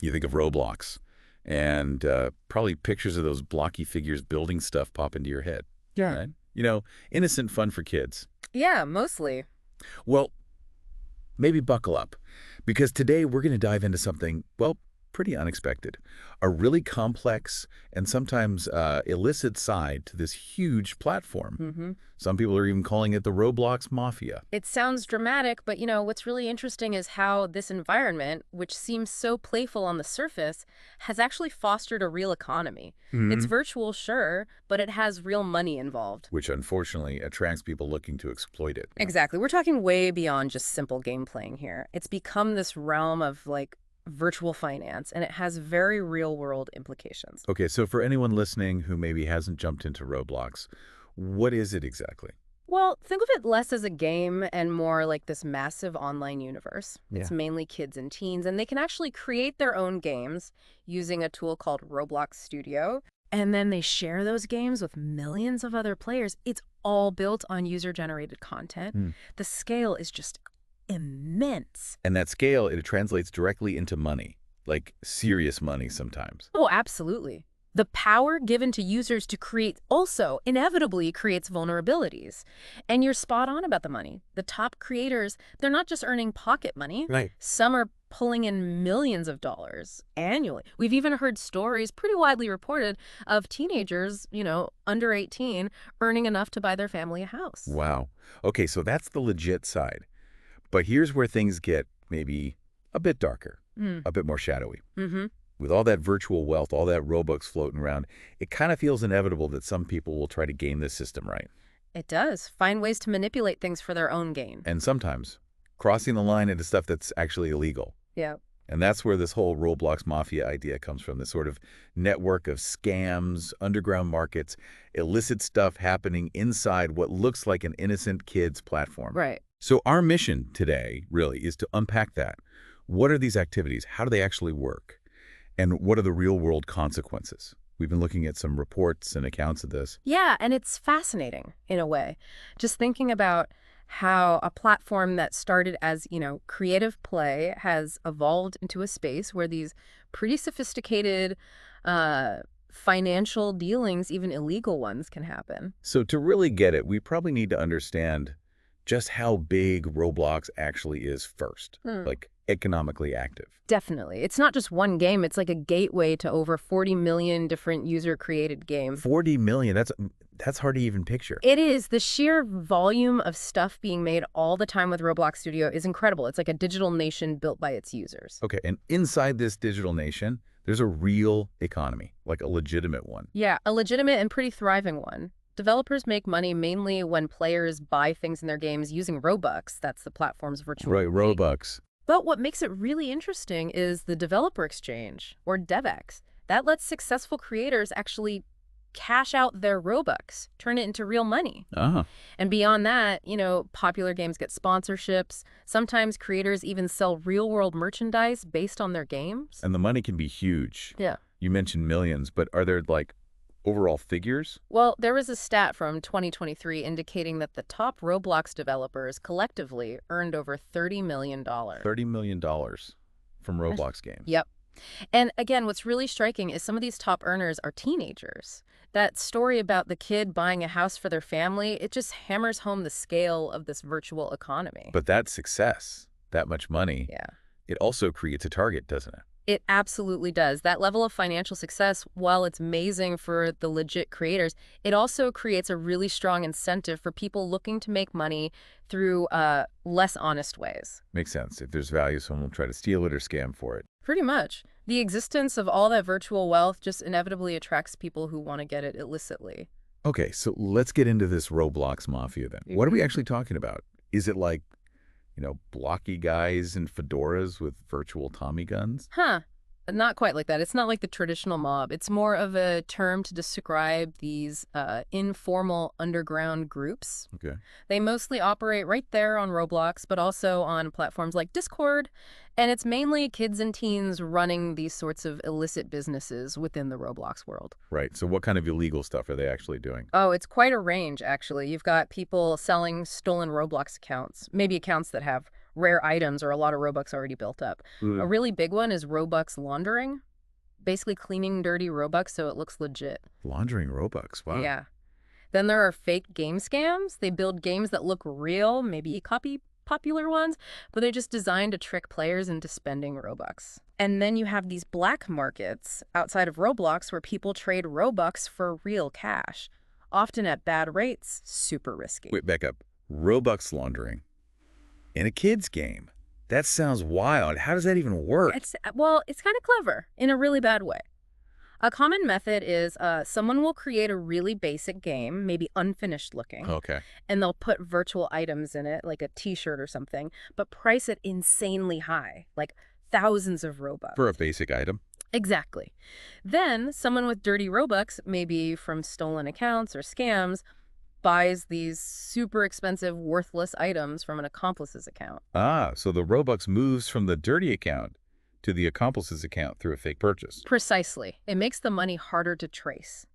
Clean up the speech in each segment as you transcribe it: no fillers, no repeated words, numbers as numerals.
You think of Roblox, and probably pictures of those blocky figures building stuff pop into your head. Yeah. Right? Innocent fun for kids. Yeah, mostly. Well, maybe buckle up, because today we're going to dive into something, well, pretty unexpected. A really complex and sometimes illicit side to this huge platform. Mm-hmm. Some people are even calling it the Roblox Mafia. It sounds dramatic, but what's really interesting is how this environment, which seems so playful on the surface, has actually fostered a real economy. It's virtual, sure, but it has real money involved. Which unfortunately attracts people looking to exploit it. Exactly. We're talking way beyond just simple game playing here. It's become this realm of virtual finance, and it has very real-world implications. Okay, so for anyone listening who maybe hasn't jumped into Roblox, what is it exactly? Well, think of it less as a game and more like this massive online universe. Yeah. It's mainly kids and teens, and they can actually create their own games using a tool called Roblox Studio. And then they share those games with millions of other players. It's all built on user-generated content. The scale is just immense. And that scale, it translates directly into money, like serious money sometimes. Oh, absolutely. The power given to users to create also inevitably creates vulnerabilities. And you're spot on about the money. The top creators, they're not just earning pocket money. Right. Some are pulling in millions of dollars annually. We've even heard stories pretty widely reported of teenagers, under 18, earning enough to buy their family a house. Wow. Okay, so that's the legit side. But here's where things get maybe a bit darker, a bit more shadowy. With all that virtual wealth, all that Robux floating around, it kind of feels inevitable that some people will try to game this system right. It does. Find ways to manipulate things for their own gain. And sometimes crossing the line into stuff that's actually illegal. Yeah. And that's where this whole Roblox Mafia idea comes from, this sort of network of scams, underground markets, illicit stuff happening inside what looks like an innocent kids platform. Right. So our mission today, really, is to unpack that. What are these activities? How do they actually work? And what are the real-world consequences? We've been looking at some reports and accounts of this. Yeah, and it's fascinating in a way. Just thinking about how a platform that started as, creative play has evolved into a space where these pretty sophisticated financial dealings, even illegal ones, can happen. So to really get it, we probably need to understand just how big Roblox actually is first, like economically active. Definitely. It's not just one game. It's like a gateway to over 40 million different user-created games. 40 million, that's hard to even picture. It is. The sheer volume of stuff being made all the time with Roblox Studio is incredible. It's like a digital nation built by its users. Okay, and inside this digital nation, there's a real economy, like a legitimate one. Yeah, a legitimate and pretty thriving one. Developers make money mainly when players buy things in their games using Robux. That's the platform's virtual Right, currency. Robux. But what makes it really interesting is the developer exchange, or DevX. That lets successful creators actually cash out their Robux, turn it into real money. Ah, And beyond that, popular games get sponsorships. Sometimes creators even sell real-world merchandise based on their games. and the money can be huge. Yeah. You mentioned millions, but are there, overall figures? Well, there was a stat from 2023 indicating that the top Roblox developers collectively earned over $30 million. $30 million from Roblox games. Yep. And again, what's really striking is some of these top earners are teenagers. That story about the kid buying a house for their family, it just hammers home the scale of this virtual economy. But that success, that much money, Yeah. it also creates a target, doesn't it? It absolutely does. That level of financial success, while it's amazing for the legit creators, it also creates a really strong incentive for people looking to make money through less honest ways. Makes sense. If there's value, someone will try to steal it or scam for it. Pretty much. The existence of all that virtual wealth just inevitably attracts people who want to get it illicitly. Okay, so let's get into this Roblox Mafia then. What are we actually talking about? Is it like, blocky guys in fedoras with virtual Tommy guns? Huh. Not quite like that. It's not like the traditional mob. It's more of a term to describe these informal underground groups. Okay. They mostly operate right there on Roblox, but also on platforms like Discord. And it's mainly kids and teens running these sorts of illicit businesses within the Roblox world. Right. So what kind of illegal stuff are they actually doing? Oh, it's quite a range, actually. You've got people selling stolen Roblox accounts, maybe accounts that have rare items or a lot of Robux already built up. A Ooh. really big one is Robux laundering, basically cleaning dirty Robux so it looks legit. Laundering Robux. Wow. Yeah. Then there are fake game scams. They build games that look real, maybe copy popular ones, but they're just designed to trick players into spending Robux. And then you have these black markets outside of Roblox where people trade Robux for real cash, often at bad rates, super risky. Wait, back up. Robux laundering in a kid's game. That sounds wild. How does that even work? It's kind of clever in a really bad way. A common method is someone will create a really basic game, maybe unfinished looking, Okay. and they'll put virtual items in it, like a t-shirt or something, but price it insanely high, like thousands of Robux. For a basic item? Exactly. Then someone with dirty Robux, maybe from stolen accounts or scams, buys these super expensive, worthless items from an accomplice's account. Ah, so the Robux moves from the dirty account to the accomplice's account through a fake purchase. Precisely. It makes the money harder to trace.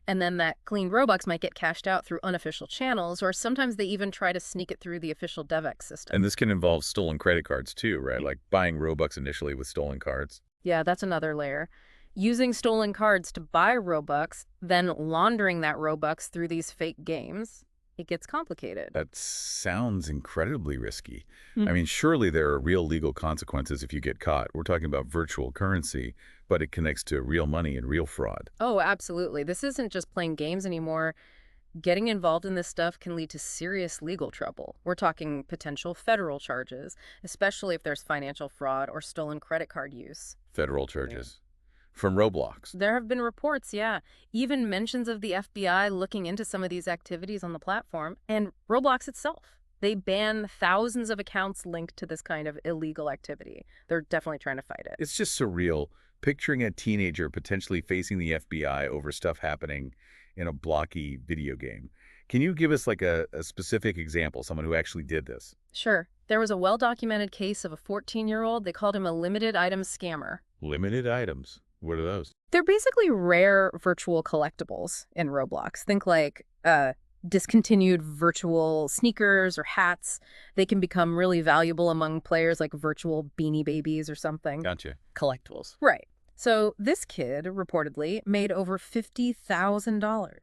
And then that clean Robux might get cashed out through unofficial channels, or sometimes they even try to sneak it through the official DevEx system. And this can involve stolen credit cards too, right? Like buying Robux initially with stolen cards. Yeah, that's another layer. Using stolen cards to buy Robux, then laundering that Robux through these fake games, it gets complicated. That sounds incredibly risky. Hmm. I mean, surely there are real legal consequences if you get caught. We're talking about virtual currency, but it connects to real money and real fraud. Oh, absolutely. This isn't just playing games anymore. Getting involved in this stuff can lead to serious legal trouble. We're talking potential federal charges, especially if there's financial fraud or stolen credit card use. Federal charges. From Roblox. There have been reports, yeah, even mentions of the FBI looking into some of these activities on the platform, and Roblox itself. They ban thousands of accounts linked to this kind of illegal activity. They're definitely trying to fight it. It's just surreal picturing a teenager potentially facing the FBI over stuff happening in a blocky video game. Can you give us like a specific example, someone who actually did this? Sure. There was a well-documented case of a 14-year-old. They called him a limited item scammer. Limited items. What are those? They're basically rare virtual collectibles in Roblox. Think like discontinued virtual sneakers or hats. They can become really valuable among players like virtual Beanie Babies or something. Gotcha. Collectibles. Right. So this kid reportedly made over $50,000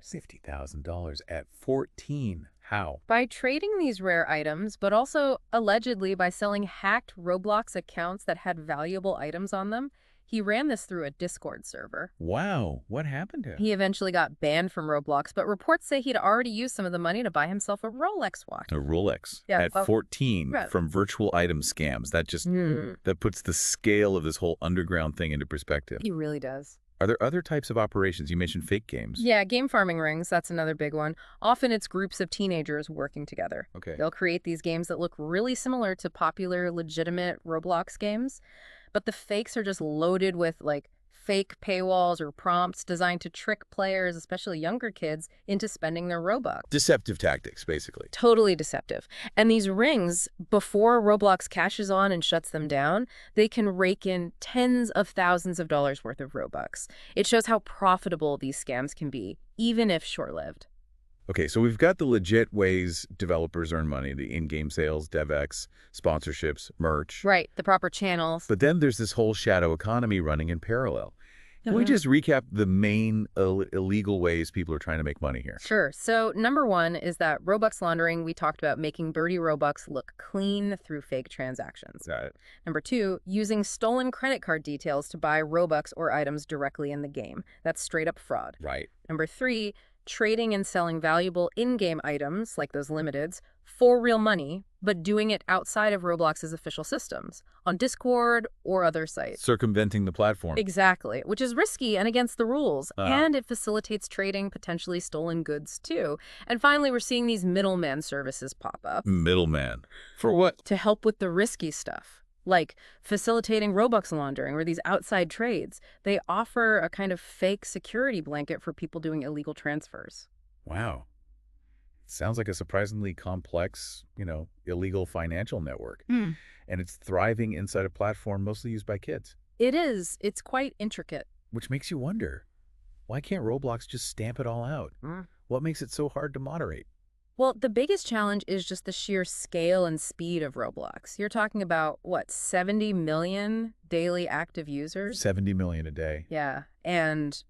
$50,000 at 14. How? by trading these rare items, but also allegedly by selling hacked Roblox accounts that had valuable items on them. He ran this through a Discord server. Wow. What happened to him? He eventually got banned from Roblox, but reports say he'd already used some of the money to buy himself a Rolex watch. A Rolex Yeah, at 14 right. from virtual item scams. That just Hmm. that puts the scale of this whole underground thing into perspective. He really does. Are there other types of operations? You mentioned fake games. Yeah, game farming rings, that's another big one. Often it's groups of teenagers working together. Okay. They'll create these games that look really similar to popular, legitimate Roblox games, but the fakes are just loaded with, like, fake paywalls or prompts designed to trick players, especially younger kids, into spending their Robux. Deceptive tactics, basically. Totally deceptive. And these rings, before Roblox cashes on and shuts them down, they can rake in tens of thousands of dollars worth of Robux. It shows how profitable these scams can be, even if short-lived. Okay, so we've got the legit ways developers earn money, the in-game sales, DevEx, sponsorships, merch. Right, the proper channels. But then there's this whole shadow economy running in parallel. Can we Mhm. just recap the main illegal ways people are trying to make money here? Sure. So number one is that Robux laundering. We talked about making dirty Robux look clean through fake transactions. Got it. Number two, using stolen credit card details to buy Robux or items directly in the game. That's straight up fraud. Right. Number three, trading and selling valuable in-game items, like those limiteds, for real money, but doing it outside of Roblox's official systems, on Discord or other sites. Circumventing the platform. Exactly, which is risky and against the rules, Uh-huh. and it facilitates trading potentially stolen goods too. And finally, we're seeing these middleman services pop up Middleman. For what? to help with the risky stuff, like facilitating Robux laundering or these outside trades. They offer a kind of fake security blanket for people doing illegal transfers. Wow. Sounds like a surprisingly complex, illegal financial network. Hmm. And it's thriving inside a platform mostly used by kids, It is. It's quite intricate. which makes you wonder, why can't Roblox just stamp it all out? What makes it so hard to moderate? Well, the biggest challenge is just the sheer scale and speed of Roblox. You're talking about, what, 70 million daily active users? 70 million a day. Yeah, and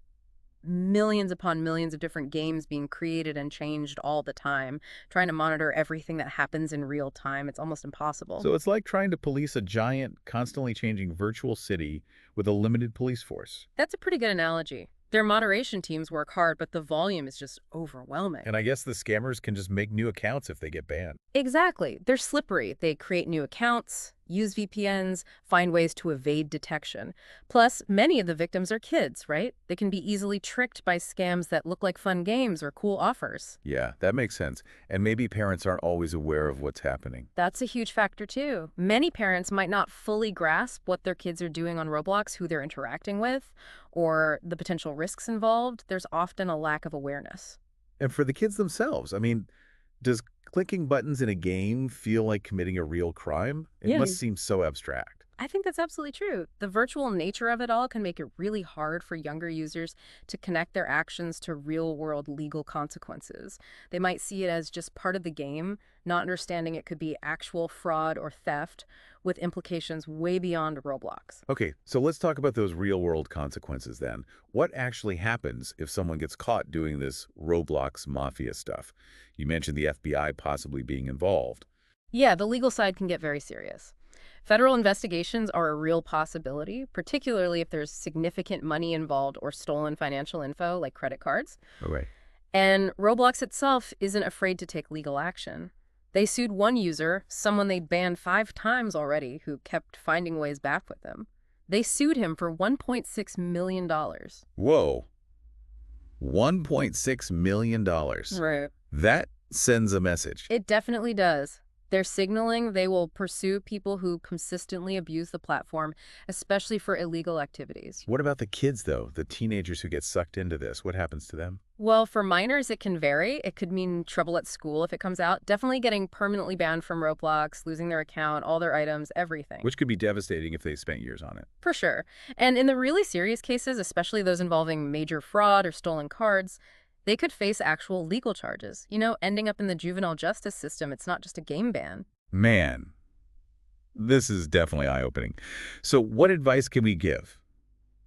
millions upon millions of different games being created and changed all the time. Trying to monitor everything that happens in real time, it's almost impossible. So it's like trying to police a giant, constantly changing virtual city with a limited police force. That's a pretty good analogy. Their moderation teams work hard, but the volume is just overwhelming. And I guess the scammers can just make new accounts if they get banned. Exactly. They're slippery. They create new accounts, use VPNs, find ways to evade detection. Plus, many of the victims are kids, right? They can be easily tricked by scams that look like fun games or cool offers. Yeah, that makes sense. And maybe parents aren't always aware of what's happening. That's a huge factor, too. Many parents might not fully grasp what their kids are doing on Roblox, who they're interacting with, or the potential risks involved. There's often a lack of awareness. And for the kids themselves, I mean, does clicking buttons in a game feel like committing a real crime? It Yeah. must seem so abstract. I think that's absolutely true. The virtual nature of it all can make it really hard for younger users to connect their actions to real-world legal consequences. They might see it as just part of the game, not understanding it could be actual fraud or theft with implications way beyond Roblox. Okay, so let's talk about those real-world consequences then. What actually happens if someone gets caught doing this Roblox Mafia stuff? You mentioned the FBI possibly being involved. Yeah, the legal side can get very serious. Federal investigations are a real possibility, particularly if there's significant money involved or stolen financial info like credit cards. Okay. And Roblox itself isn't afraid to take legal action. They sued one user, someone they banned 5 times already, who kept finding ways back with them. They sued him for $1.6 million. Whoa. $1.6 million. Right. That sends a message. It definitely does. They're signaling they will pursue people who consistently abuse the platform, especially for illegal activities. What about the kids, though? The teenagers who get sucked into this? What happens to them? Well, for minors, it can vary. It could mean trouble at school if it comes out. Definitely getting permanently banned from Roblox, losing their account, all their items, everything. Which could be devastating if they spent years on it. For sure. And in the really serious cases, especially those involving major fraud or stolen cards, they could face actual legal charges. You know, ending up in the juvenile justice system, it's not just a game ban. Man, this is definitely eye-opening. So what advice can we give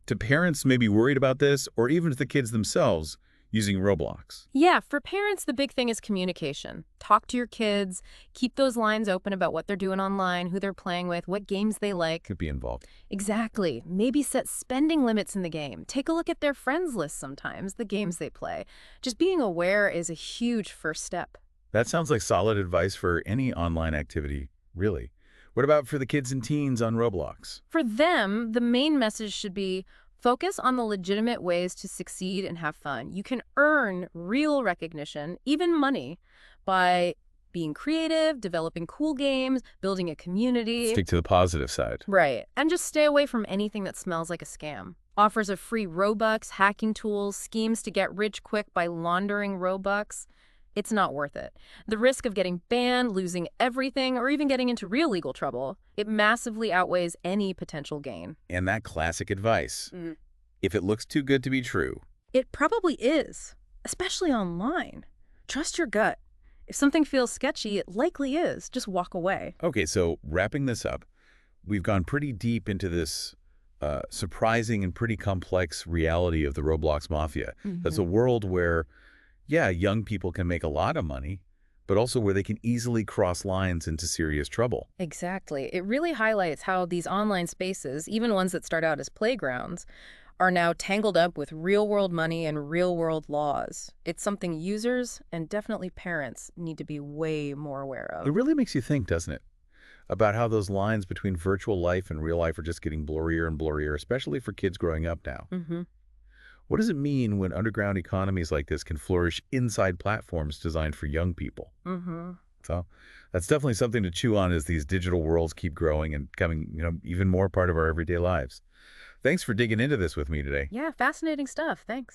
to parents maybe worried about this, or even to the kids themselves using Roblox? Yeah, for parents, the big thing is communication. Talk to your kids, keep those lines open about what they're doing online, who they're playing with, what games they like. Could be involved. Exactly. Maybe set spending limits in the game. Take a look at their friends list sometimes, the games they play. Just being aware is a huge first step. That sounds like solid advice for any online activity, really. What about for the kids and teens on Roblox? For them, the main message should be focus on the legitimate ways to succeed and have fun. You can earn real recognition, even money, by being creative, developing cool games, building a community. Stick to the positive side. Right. And just stay away from anything that smells like a scam. Offers of free Robux, hacking tools, schemes to get rich quick by laundering Robux. It's not worth it. The risk of getting banned, losing everything, or even getting into real legal trouble, it massively outweighs any potential gain. And that classic advice. If it looks too good to be true. It probably is, especially online. Trust your gut. If something feels sketchy, it likely is. Just walk away. Okay, so wrapping this up, we've gone pretty deep into this surprising and pretty complex reality of the Roblox Mafia. That's a world where, yeah, young people can make a lot of money, but also where they can easily cross lines into serious trouble. Exactly. It really highlights how these online spaces, even ones that start out as playgrounds, are now tangled up with real-world money and real-world laws. It's something users and definitely parents need to be way more aware of. It really makes you think, doesn't it? About how those lines between virtual life and real life are just getting blurrier and blurrier, especially for kids growing up now. What does it mean when underground economies like this can flourish inside platforms designed for young people? So that's definitely something to chew on as these digital worlds keep growing and becoming, even more part of our everyday lives. Thanks for digging into this with me today. Yeah, fascinating stuff. Thanks.